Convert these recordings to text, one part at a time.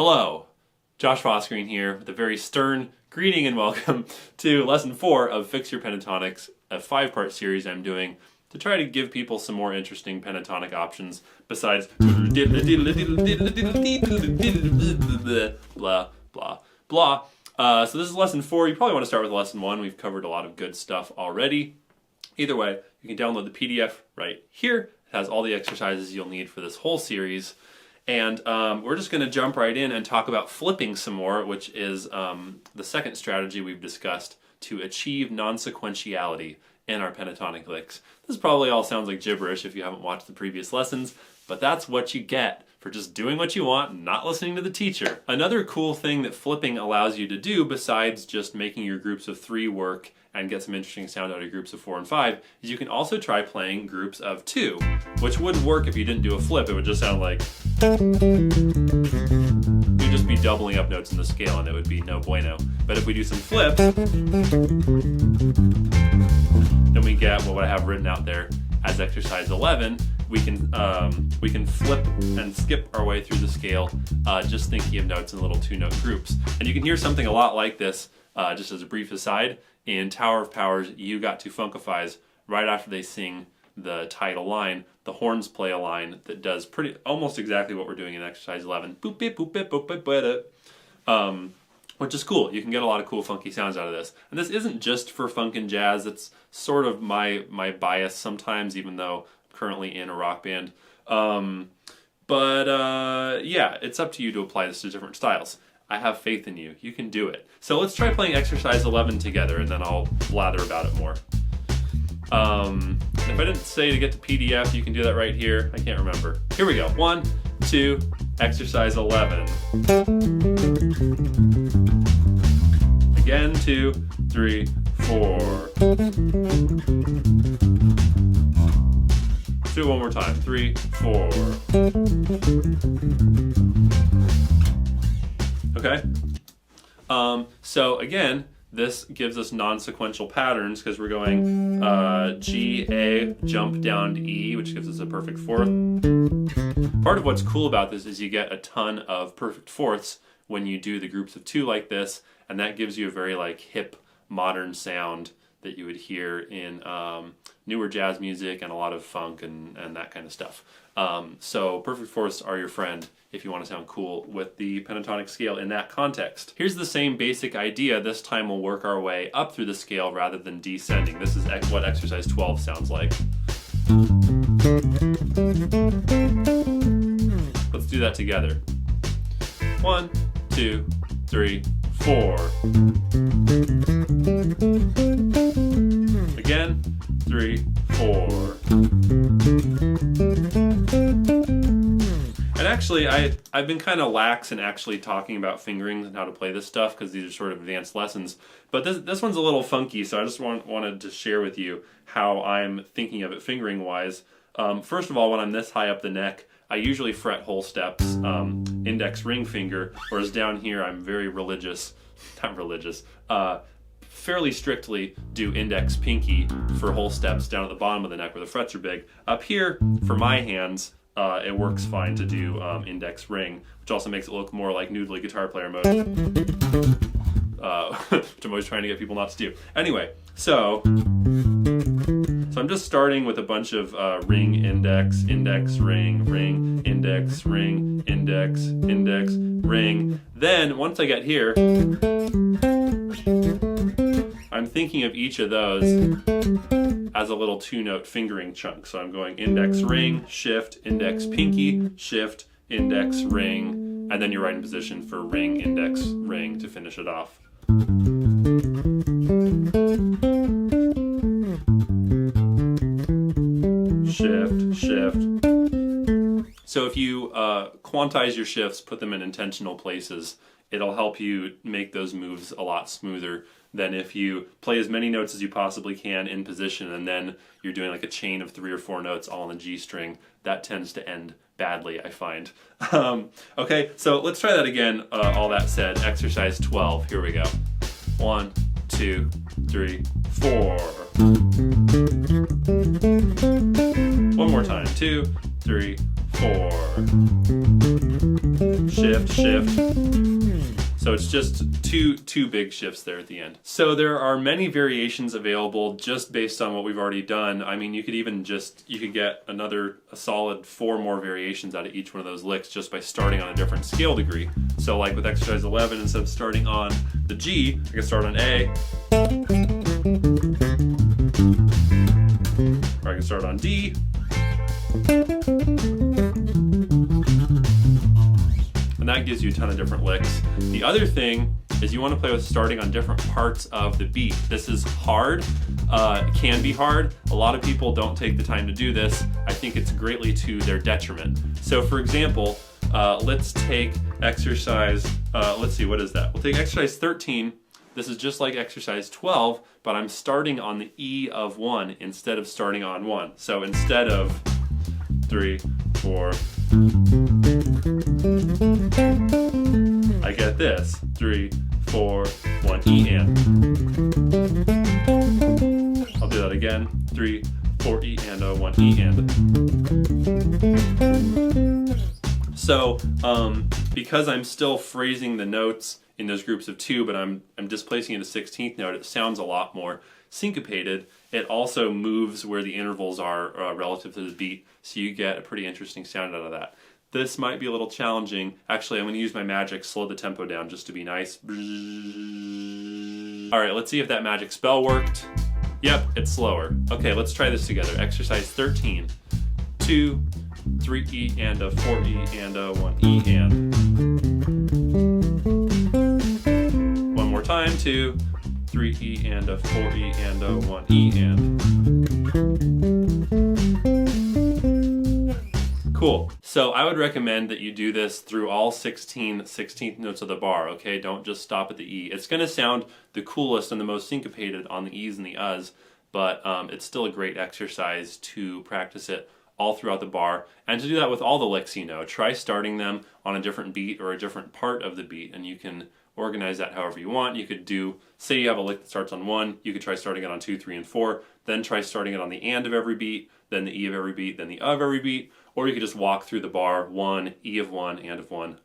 Hello, Josh Fossgreen here with a very stern greeting and welcome to Lesson 4 of Fix Your Pentatonics, a 5-part series I'm doing to try to give people some more interesting pentatonic options besides blah, blah, blah. So this is Lesson 4. You probably want to start with Lesson 1. We've covered a lot of good stuff already. Either way, you can download the PDF right here. It has all the exercises you'll need for this whole series. And we're just going to jump right in and talk about flipping some more, which is the second strategy we've discussed to achieve non-sequentiality in our pentatonic licks. This probably all sounds like gibberish if you haven't watched the previous lessons, but that's what you get for just doing what you want and not listening to the teacher. Another cool thing that flipping allows you to do, besides just making your groups of 3 work and get some interesting sound out of groups of 4 and 5, is you can also try playing groups of 2, which wouldn't work if you didn't do a flip. It would just sound like... You'd just be doubling up notes in the scale and it would be no bueno. But if we do some flips, then we get what I have written out there as exercise 11. We can flip and skip our way through the scale, just thinking of notes in little 2-note groups. And you can hear something a lot like this, just as a brief aside, in Tower of Power's You Got to Funkifies. Right after they sing the title line, the horns play a line that does almost exactly what we're doing in exercise 11. Boop, beep, boop, beep, boop, beep, beep, which is cool. You can get a lot of cool funky sounds out of this. And this isn't just for funk and jazz. It's sort of my bias sometimes, even though I'm currently in a rock band. Yeah, it's up to you to apply this to different styles. I have faith in you. You can do it. So let's try playing exercise 11 together, and then I'll blather about it more. If I didn't say to get to PDF, you can do that right here. I can't remember. Here we go. 1, 2, exercise 11. Again, 2, 3, 4. Do it one more time. 3, 4. Okay? So again, this gives us non-sequential patterns because we're going G, A, jump down to E, which gives us a perfect fourth. Part of what's cool about this is you get a ton of perfect fourths when you do the groups of 2 like this, and that gives you a very hip, modern sound that you would hear in newer jazz music and a lot of funk and that kind of stuff. So perfect fourths are your friend if you want to sound cool with the pentatonic scale in that context. Here's the same basic idea. This time we'll work our way up through the scale rather than descending. This is what exercise 12 sounds like. Let's do that together. 1, 2, 3, 4. Again, 3, 4. And actually, I've been kind of lax in actually talking about fingerings and how to play this stuff because these are sort of advanced lessons. But this one's a little funky, so I just wanted to share with you how I'm thinking of it fingering-wise. First of all, when I'm this high up the neck, I usually fret whole steps, index ring finger, whereas down here I'm very religious, not religious, fairly strictly do index pinky for whole steps down at the bottom of the neck where the frets are big. Up here, for my hands, it works fine to do index ring, which also makes it look more like noodly guitar player mode, which I'm always trying to get people not to do. Anyway, so I'm just starting with a bunch of ring, index, index, ring, ring, index, ring, index, index, ring. Then, once I get here, I'm thinking of each of those as a little 2-note fingering chunk. So I'm going index, ring, shift, index, pinky, shift, index, ring, and then you're right in position for ring, index, ring to finish it off. Shift, shift. So if you quantize your shifts, put them in intentional places, it'll help you make those moves a lot smoother than if you play as many notes as you possibly can in position and then you're doing like a chain of 3 or 4 notes all on the G string. That tends to end badly, I find. Okay, so let's try that again. All that said, exercise 12. Here we go. 1, 2, 3, 4. One more time. 2, 3, 4. shift, shift. So it's just two big shifts there at the end. So there are many variations available just based on what we've already done. I mean, you could even you could get a solid 4 more variations out of each one of those licks just by starting on a different scale degree. So like with exercise 11, instead of starting on the G, I can start on A. Or I can start on D. And that gives you a ton of different licks. The other thing is you want to play with starting on different parts of the beat. This is hard. It can be hard. A lot of people don't take the time to do this. I think it's greatly to their detriment. So for example, let's take exercise, let's see, what is that? We'll take exercise 13. This is just like exercise 12, but I'm starting on the E of 1 instead of starting on 1. So instead of 3, 4, I get this, 3, 4, 1, E and. I'll do that again, 3, 4, E and, 1, E and. So, because I'm still phrasing the notes in those groups of 2, but I'm displacing it a 16th note, it sounds a lot more syncopated. It also moves where the intervals are relative to the beat, so you get a pretty interesting sound out of that. This might be a little challenging. Actually, I'm going to use my magic, slow the tempo down just to be nice. All right, let's see if that magic spell worked. Yep, it's slower. Okay, let's try this together. Exercise 13. 2, 3 E and a 4 E and a 1 E and. One more time. 2, 3 E and a 4 E and a 1 E and. Cool. So I would recommend that you do this through all 16th notes of the bar, okay? Don't just stop at the E. It's going to sound the coolest and the most syncopated on the E's and the U's, but it's still a great exercise to practice it all throughout the bar, and to do that with all the licks you know. Try starting them on a different beat or a different part of the beat, and you can organize that however you want. You could do, say you have a lick that starts on 1, you could try starting it on 2, 3, and 4, then try starting it on the and of every beat, then the E of every beat, then the of every beat, or you could just walk through the bar, 1, E of 1, and of 1,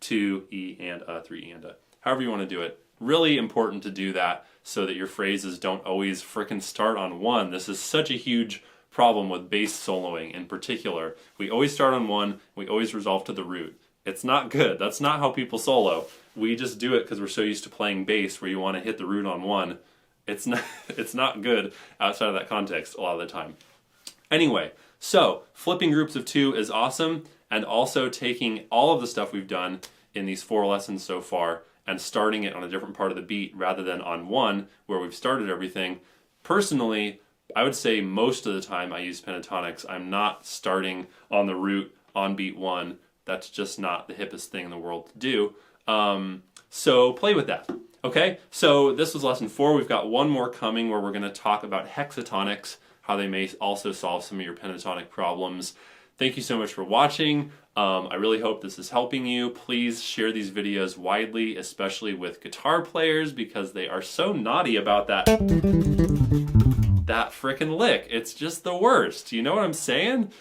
2, E and 3 E and however you want to do it. Really important to do that so that your phrases don't always frickin' start on 1. This is such a huge problem with bass soloing in particular. We always start on 1, we always resolve to the root. It's not good. That's not how people solo. We just do it because we're so used to playing bass where you want to hit the root on 1. It's not good outside of that context a lot of the time. Anyway, so flipping groups of 2 is awesome, and also taking all of the stuff we've done in these 4 lessons so far and starting it on a different part of the beat rather than on 1 where we've started everything. Personally, I would say most of the time I use pentatonics. I'm not starting on the root on beat 1. That's just not the hippest thing in the world to do. So play with that. Okay, so this was lesson 4. We've got one more coming where we're going to talk about hexatonics, how they may also solve some of your pentatonic problems. Thank you so much for watching. I really hope this is helping you. Please share these videos widely, especially with guitar players, because they are so naughty about that frickin' lick. It's just the worst. You know what I'm saying?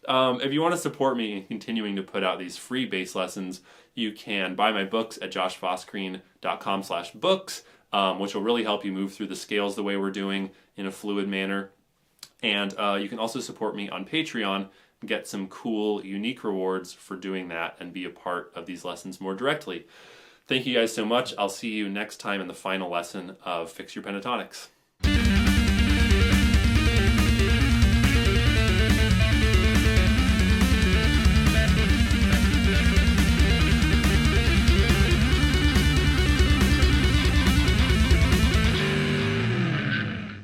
If you want to support me in continuing to put out these free bass lessons, you can buy my books at joshfossgreen.com/books, which will really help you move through the scales the way we're doing in a fluid manner. And you can also support me on Patreon and get some cool, unique rewards for doing that and be a part of these lessons more directly. Thank you guys so much. I'll see you next time in the final lesson of Fix Your Pentatonics.